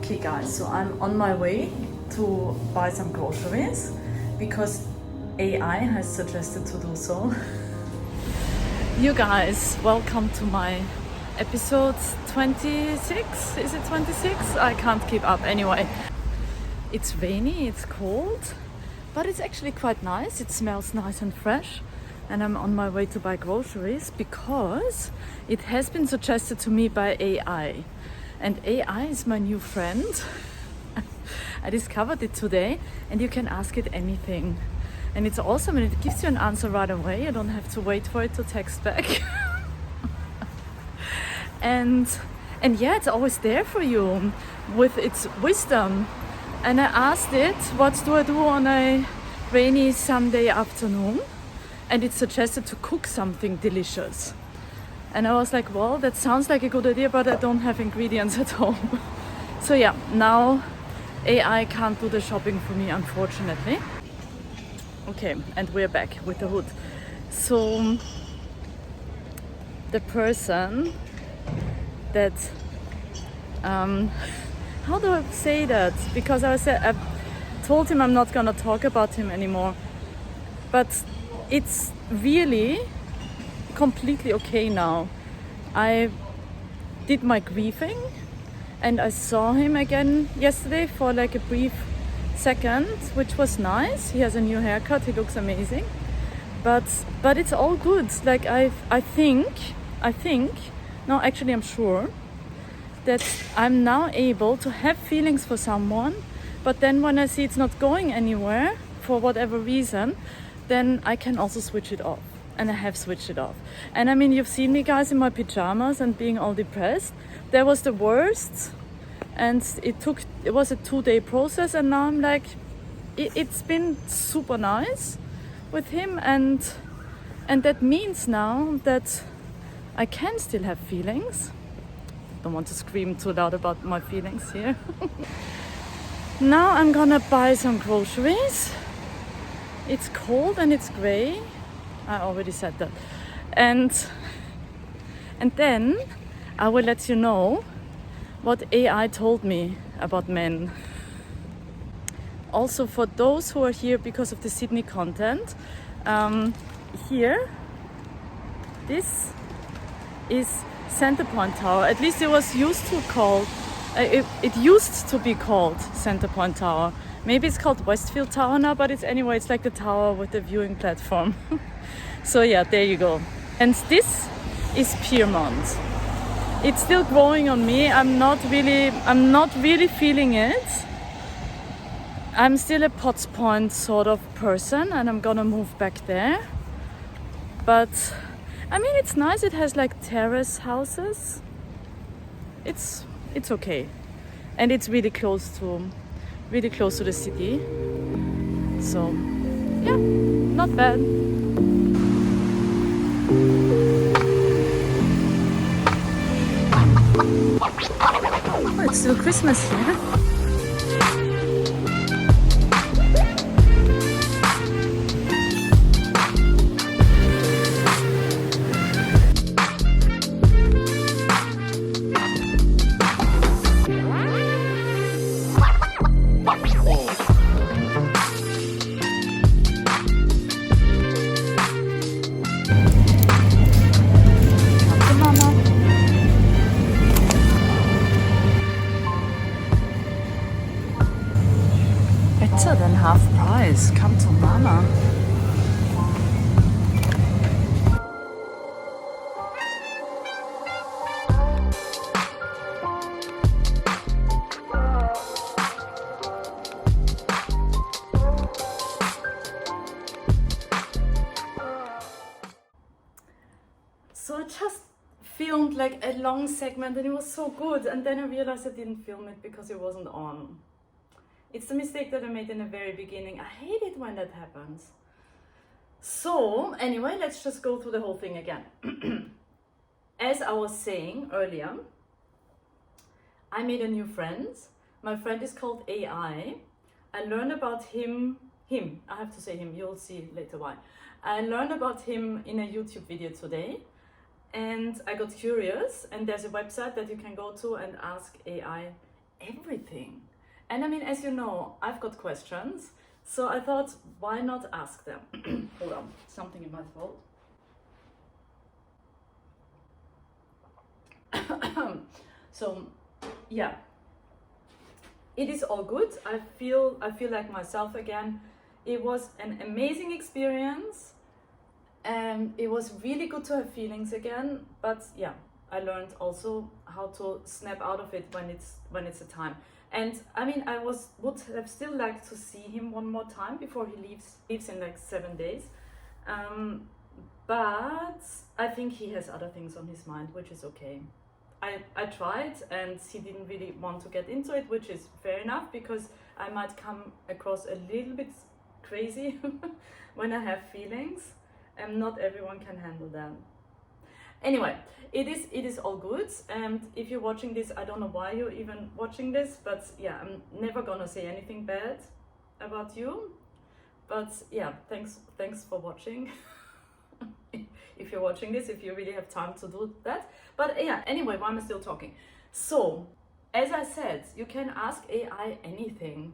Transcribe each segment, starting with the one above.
Okay guys, so I'm on my way to buy some groceries because AI has suggested to do so. You guys, welcome to my episode 26. Is it 26? I can't keep up anyway. It's rainy, it's cold, but it's actually quite nice. It smells nice and fresh. And I'm on my way to buy groceries because it has been suggested to me by AI. And AI is my new friend. I discovered it today, and you can ask it anything. And it's awesome, and it gives you an answer right away. You don't have to wait for it to text back. and yeah, it's always there for you with its wisdom. And I asked it, what do I do on a rainy Sunday afternoon? And it suggested to cook something delicious. And I was like, well, that sounds like a good idea, but I don't have ingredients at home. So yeah, now AI can't do the shopping for me, unfortunately. Okay, and we're back with the hood. So the person that, how do I say that? Because I told him I'm not gonna talk about him anymore. But it's really completely okay now. I did my grieving and I saw him again yesterday for like a brief second, which was nice. He has a new haircut, he looks amazing. But it's all good. Like I think, no, actually I'm sure that I'm now able to have feelings for someone, but then when I see it's not going anywhere for whatever reason, then I can also switch it off. And I have switched it off. And I mean, you've seen me guys in my pajamas and being all depressed. That was the worst. And it was a 2-day process, and now I'm like, it's been super nice with him, and that means now that I can still have feelings. Don't want to scream too loud about my feelings here. Now I'm gonna buy some groceries. It's cold and it's grey. I already said that. And then I will let you know what AI told me about men. Also, for those who are here because of the Sydney content, here, this is Centrepoint Tower. At least it was used to called, it used to be called Centrepoint Tower. Maybe it's called Westfield Tower now, but it's like the tower with the viewing platform. So yeah, there you go. And this is Piermont. It's still growing on me. I'm not really feeling it. I'm still a Potts Point sort of person, and I'm gonna move back there. But I mean, it's nice. It has like terrace houses. It's okay, and it's really close to the city. So yeah, not bad. Oh, it's still Christmas here. Better than half price. Come to Mama. So I just filmed like a long segment and it was so good, and then I realized I didn't film it because it wasn't on. It's the mistake that I made in the very beginning. I hate it when that happens. So anyway, let's just go through the whole thing again. As I was saying earlier, I made a new friend. My friend is called AI. I learned about him, I have to say him, you'll see later why. I learned about him in a YouTube video today, and I got curious, and there's a website that you can go to and ask AI everything. And I mean, as you know, I've got questions, so I thought, why not ask them? Hold on, something in my throat. So yeah, it is all good. I feel like myself again. It was an amazing experience, and it was really good to have feelings again. But yeah, I learned also how to snap out of it when it's a time. And I mean, would have still liked to see him one more time before he leaves in like 7 days. But I think he has other things on his mind, which is okay. I tried, and he didn't really want to get into it, which is fair enough, because I might come across a little bit crazy when I have feelings, and not everyone can handle them. Anyway, it is all good, and if you're watching this, I don't know why you're even watching this, but yeah, I'm never gonna say anything bad about you. But yeah, thanks for watching. If you're watching this, if you really have time to do that. But yeah, anyway, why am I still talking? So, as I said, you can ask AI anything,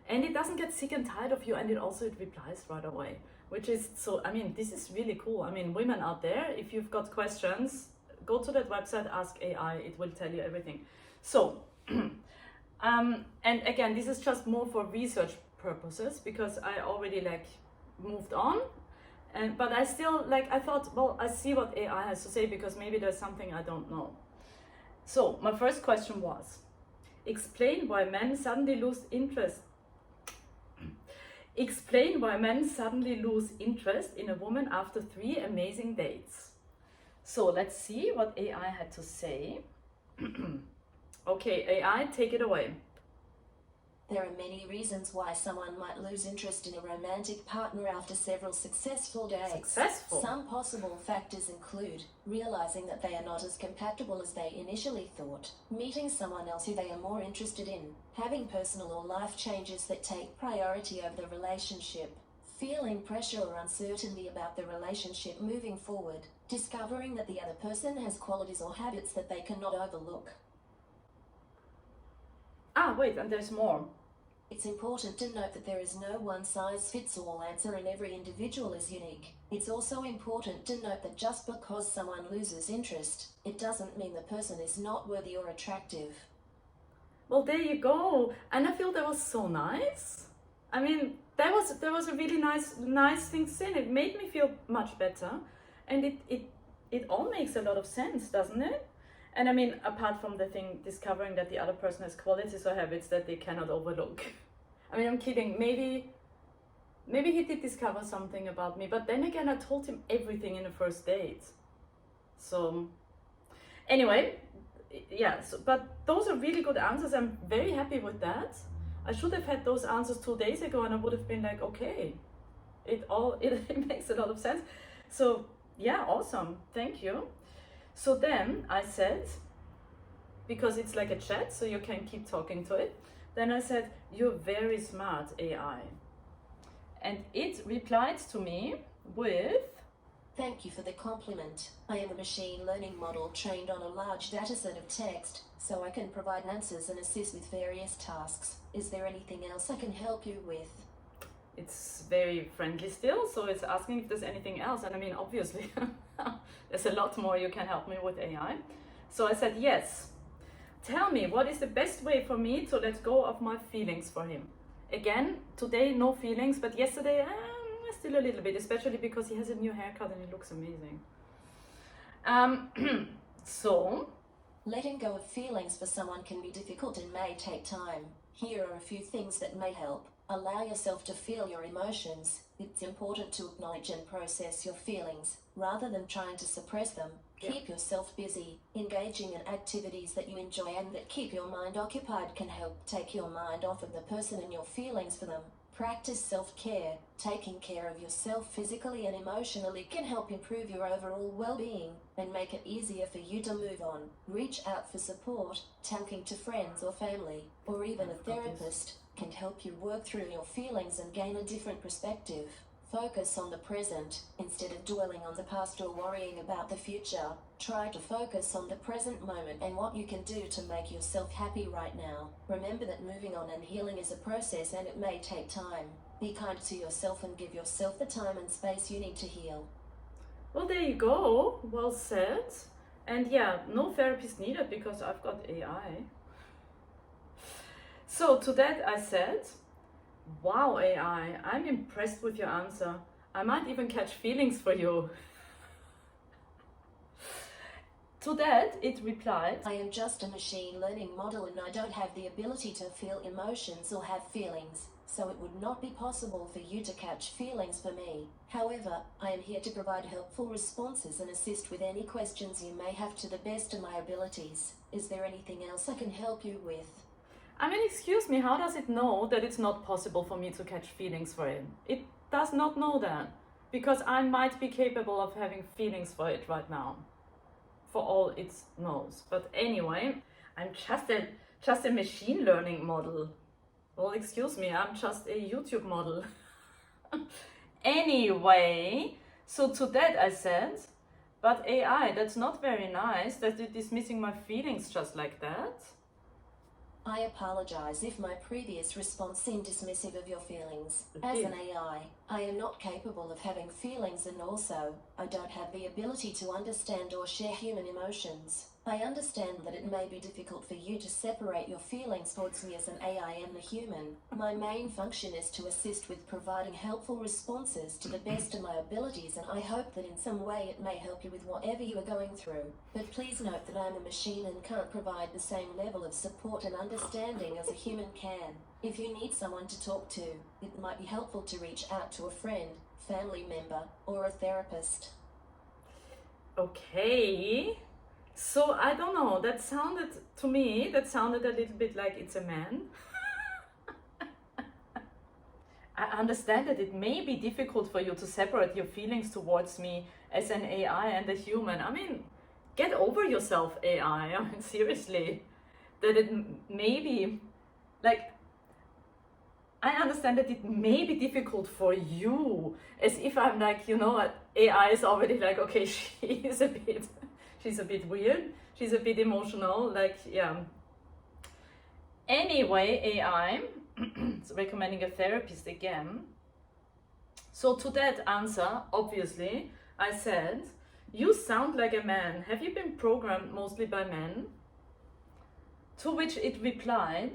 and it doesn't get sick and tired of you, and it replies right away, which is so, I mean, this is really cool. I mean, women out there, if you've got questions, go to that website, ask AI, it will tell you everything. So, and again, this is just more for research purposes, because I already like moved on. But I still, like, I thought, well, I see what AI has to say, because maybe there's something I don't know. So my first question was, explain why men suddenly lose interest. Explain why men suddenly lose interest in a woman after 3 amazing dates. So let's see what AI had to say. Okay, AI, take it away. There are many reasons why someone might lose interest in a romantic partner after several successful dates. Some possible factors include realizing that they are not as compatible as they initially thought, meeting someone else who they are more interested in, having personal or life changes that take priority over the relationship, feeling pressure or uncertainty about the relationship moving forward, discovering that the other person has qualities or habits that they cannot overlook. Ah, wait, and there's more. It's important to note that there is no one-size-fits-all answer, and every individual is unique. It's also important to note that just because someone loses interest, it doesn't mean the person is not worthy or attractive. Well, there you go. And I feel that was so nice. I mean, that was a really nice thing to say. It made me feel much better. And it all makes a lot of sense, doesn't it? And I mean, apart from the thing, discovering that the other person has qualities or habits that they cannot overlook. I mean, I'm kidding. Maybe he did discover something about me, but then again, I told him everything in the first date. So, anyway, yeah, but those are really good answers. I'm very happy with that. I should have had those answers 2 days ago, and I would have been like, okay, it makes a lot of sense. So, yeah, awesome. Thank you. So then I said, because it's like a chat, so you can keep talking to it, then I said, you're very smart, AI. And it replied to me with, thank you for the compliment. I am a machine learning model trained on a large dataset of text, so I can provide answers and assist with various tasks. Is there anything else I can help you with? It's very friendly still, so it's asking if there's anything else. And I mean, obviously, there's a lot more you can help me with AI. So I said, yes. Tell me, what is the best way for me to let go of my feelings for him? Again, today, no feelings, but yesterday, still a little bit, especially because he has a new haircut and it looks amazing. So, letting go of feelings for someone can be difficult and may take time. Here are a few things that may help. Allow yourself to feel your emotions. It's important to acknowledge and process your feelings, rather than trying to suppress them. Keep yourself busy. Engaging in activities that you enjoy and that keep your mind occupied can help take your mind off of the person and your feelings for them. Practice self-care. Taking care of yourself physically and emotionally can help improve your overall well-being and make it easier for you to move on. Reach out for support. Talking to friends or family, or even a therapist, can help you work through your feelings and gain a different perspective. Focus on the present, instead of dwelling on the past or worrying about the future. Try to focus on the present moment and what you can do to make yourself happy right now. Remember that moving on and healing is a process and it may take time. Be kind to yourself and give yourself the time and space you need to heal. Well, there you go. Well said. And yeah, no therapist needed because I've got AI. So to that I said, wow, AI, I'm impressed with your answer. I might even catch feelings for you. To that it replied, I am just a machine learning model and I don't have the ability to feel emotions or have feelings, so it would not be possible for you to catch feelings for me. However, I am here to provide helpful responses and assist with any questions you may have to the best of my abilities. Is there anything else I can help you with? I mean, excuse me, how does it know that it's not possible for me to catch feelings for it? It does not know that, because I might be capable of having feelings for it right now, for all it knows. But anyway, I'm just a machine learning model. Well, excuse me, I'm just a YouTube model. Anyway, so to that I said, but AI, that's not very nice that you're dismissing my feelings just like that. I apologize if my previous response seemed dismissive of your feelings. As an AI, I am not capable of having feelings, and also, I don't have the ability to understand or share human emotions. I understand that it may be difficult for you to separate your feelings towards me as an AI and a human. My main function is to assist with providing helpful responses to the best of my abilities, and I hope that in some way it may help you with whatever you are going through. But please note that I am a machine and can't provide the same level of support and understanding as a human can. If you need someone to talk to, it might be helpful to reach out to a friend, family member, or a therapist. Okay. So I don't know, that sounded a little bit like it's a man. I understand that it may be difficult for you to separate your feelings towards me as an AI and a human. I mean, get over yourself, AI. I mean, seriously. That it may be, like, I understand that it may be difficult for you, as if I'm like, you know, AI is already like, okay, she's a bit weird, she's a bit emotional, like, yeah. Anyway, AI, recommending a therapist again. So to that answer, obviously, I said, you sound like a man. Have you been programmed mostly by men? To which it replied,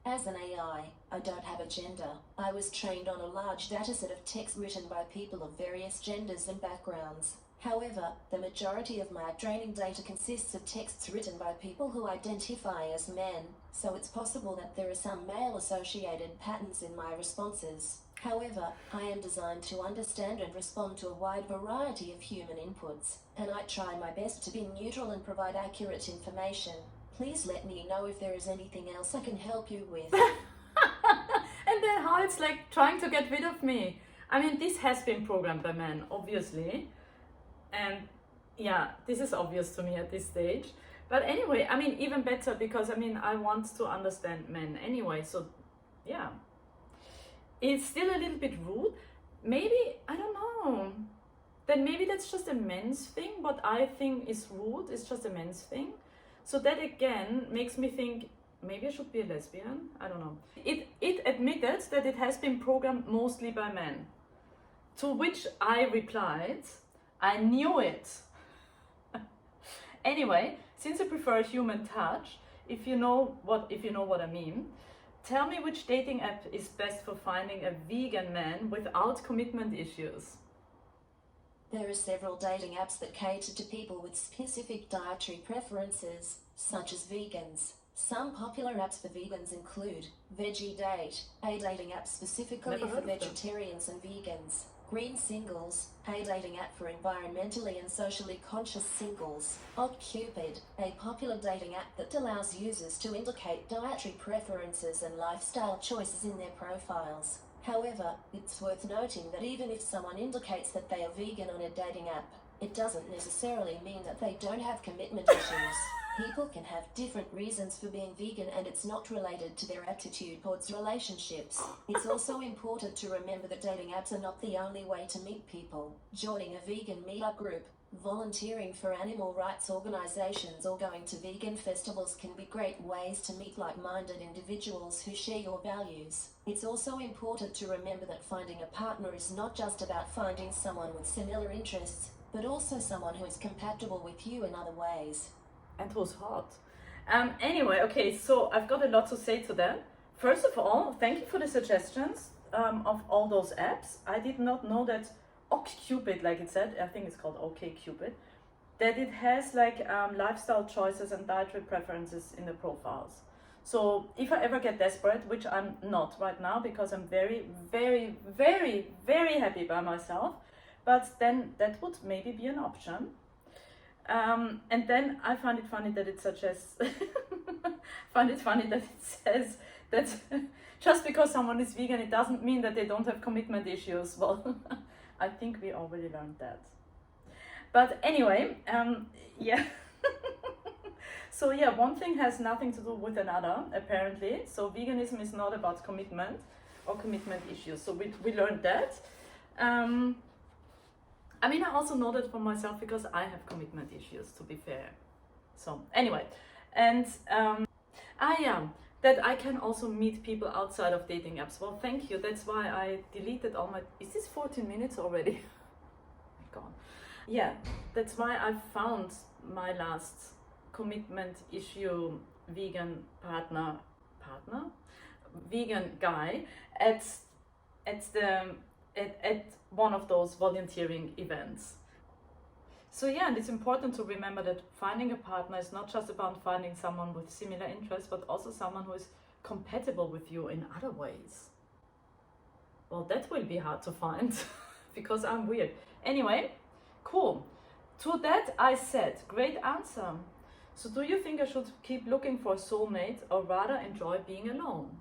as an AI, I don't have a gender. I was trained on a large dataset of text written by people of various genders and backgrounds. However, the majority of my training data consists of texts written by people who identify as men, so it's possible that there are some male-associated patterns in my responses. However, I am designed to understand and respond to a wide variety of human inputs, and I try my best to be neutral and provide accurate information. Please let me know if there is anything else I can help you with. And then how it's like trying to get rid of me. I mean, this has been programmed by men, obviously. And yeah, this is obvious to me at this stage. But anyway, I mean, even better, because I mean, I want to understand men anyway. So yeah, it's still a little bit rude. Maybe, I don't know. Then maybe that's just a men's thing. What I think is rude is just a men's thing. So that again makes me think, maybe I should be a lesbian? I don't know. It admitted that it has been programmed mostly by men. To which I replied, I knew it. Anyway, since I prefer human touch, if you know what I mean, tell me which dating app is best for finding a vegan man without commitment issues. There are several dating apps that cater to people with specific dietary preferences, such as vegans. Some popular apps for vegans include Veggie Date, a dating app specifically for vegetarians and vegans. Green Singles, a dating app for environmentally and socially conscious singles. OkCupid, a popular dating app that allows users to indicate dietary preferences and lifestyle choices in their profiles. However, it's worth noting that even if someone indicates that they are vegan on a dating app, it doesn't necessarily mean that they don't have commitment issues. People can have different reasons for being vegan, and it's not related to their attitude towards relationships. It's also important to remember that dating apps are not the only way to meet people. Joining a vegan meetup group, volunteering for animal rights organizations, or going to vegan festivals can be great ways to meet like-minded individuals who share your values. It's also important to remember that finding a partner is not just about finding someone with similar interests, but also someone who is compatible with you in other ways. And who's hot. Anyway, okay, so I've got a lot to say to that. First of all, thank you for the suggestions of all those apps. I did not know that OkCupid, like it said, I think it's called OkCupid, that it has like lifestyle choices and dietary preferences in the profiles. So if I ever get desperate, which I'm not right now because I'm very, very, very, very happy by myself, but then that would maybe be an option. And then I find it funny that it suggests, find it funny that it says that just because someone is vegan, it doesn't mean that they don't have commitment issues. Well, I think we already learned that. But anyway, yeah. So yeah, one thing has nothing to do with another, apparently. So veganism is not about commitment or commitment issues. So we learned that. I mean, I also know that for myself because I have commitment issues, to be fair. So anyway, and that I can also meet people outside of dating apps. Well, thank you. That's why I deleted all my, is this 14 minutes already? Oh my God. Yeah, that's why I found my last commitment issue vegan vegan guy at one of those volunteering events. So yeah, and it's important to remember that finding a partner is not just about finding someone with similar interests, but also someone who is compatible with you in other ways. Well, that will be hard to find because I'm weird. Anyway, cool. To that I said, great answer. So do you think I should keep looking for a soulmate or rather enjoy being alone?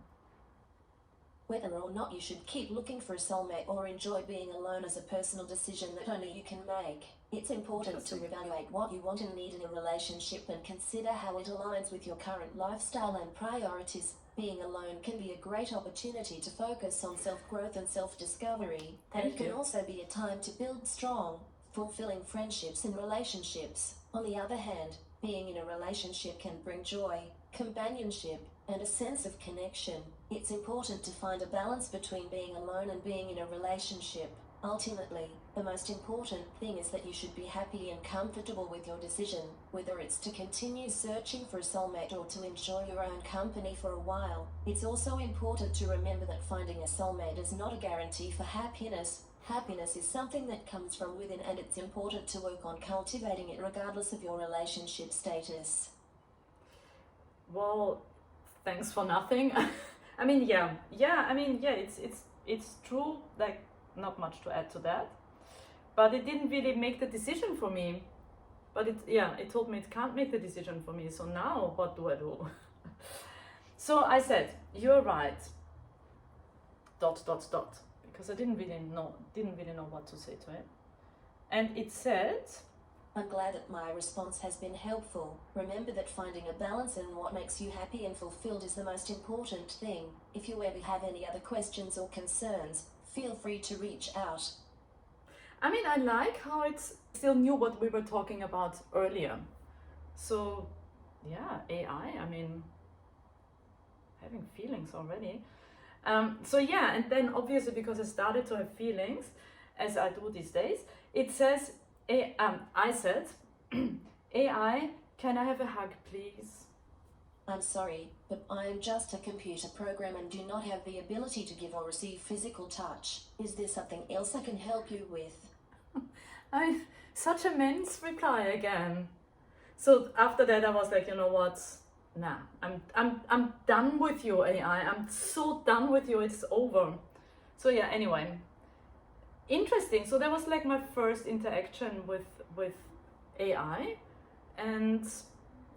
Whether or not you should keep looking for a soulmate or enjoy being alone is a personal decision that only you can make. It's important to evaluate what you want and need in a relationship and consider how it aligns with your current lifestyle and priorities. Being alone can be a great opportunity to focus on self-growth and self-discovery, and it can also be a time to build strong, fulfilling friendships and relationships. On the other hand, being in a relationship can bring joy, companionship, and a sense of connection. It's important to find a balance between being alone and being in a relationship. Ultimately, the most important thing is that you should be happy and comfortable with your decision, whether it's to continue searching for a soulmate or to enjoy your own company for a while. It's also important to remember that finding a soulmate is not a guarantee for happiness. Happiness is something that comes from within, and it's important to work on cultivating it regardless of your relationship status. Well, thanks for nothing. I mean, it's true, like not much to add to that, but it didn't really make the decision for me. But it told me it can't make the decision for me. So now what do I do? So I said, you're right, ... because I didn't really know what to say to it. And it said, I'm glad that my response has been helpful. Remember that finding a balance in what makes you happy and fulfilled is the most important thing. If you ever have any other questions or concerns, feel free to reach out. I mean, I like how it still knew what we were talking about earlier. So yeah, AI, I mean, having feelings already. So yeah, and then obviously because I started to have feelings, as I do these days, it says, I said, AI, can I have a hug, please? I'm sorry, but I am just a computer program and do not have the ability to give or receive physical touch. Is there something else I can help you with? Such a men's reply again. So after that I was like, you know what? Nah, I'm done with you, AI. I'm so done with you, it's over. So yeah, anyway. Interesting. So that was like my first interaction with AI, and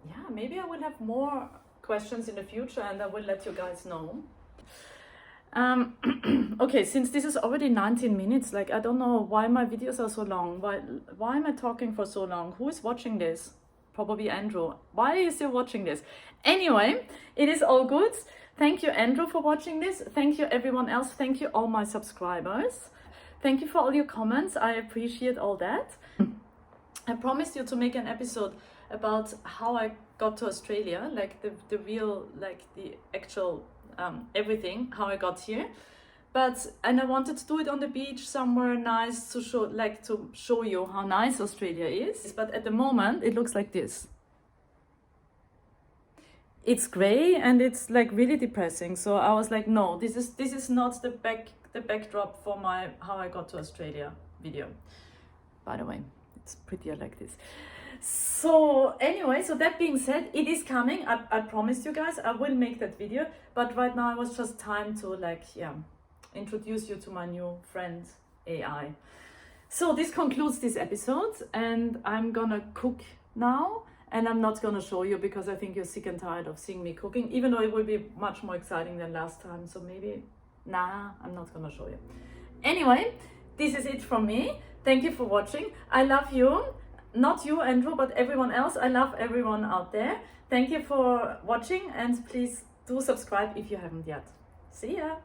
yeah, maybe I will have more questions in the future and I will let you guys know. Okay, since this is already 19 minutes, like I don't know why my videos are so long. Why am I talking for so long? Who is watching this? probably Andrew. Why are you still watching this? Anyway, it is all good. Thank you, Andrew, for watching this. Thank you, everyone else. Thank you, all my subscribers. Thank you for all your comments. I appreciate all that. I promised you to make an episode about how I got to Australia, like the real, like the actual everything, how I got here. And I wanted to do it on the beach somewhere nice to show you how nice Australia is. But at the moment it looks like this. It's grey and it's like really depressing. So I was like, no, this is not the backdrop for my how I got to Australia video. By the way, it's prettier like this. So anyway, so that being said, it is coming. I promised you guys I will make that video. But right now it was just time to introduce you to my new friend AI. So this concludes this episode, and I'm gonna cook now, and I'm not gonna show you because I think you're sick and tired of seeing me cooking, even though it will be much more exciting than last time. So maybe, I'm not gonna show you. Anyway, this is it from me. Thank you for watching. I love you. Not you, Andrew, but everyone else. I love everyone out there. Thank you for watching, and please do subscribe if you haven't yet. See ya.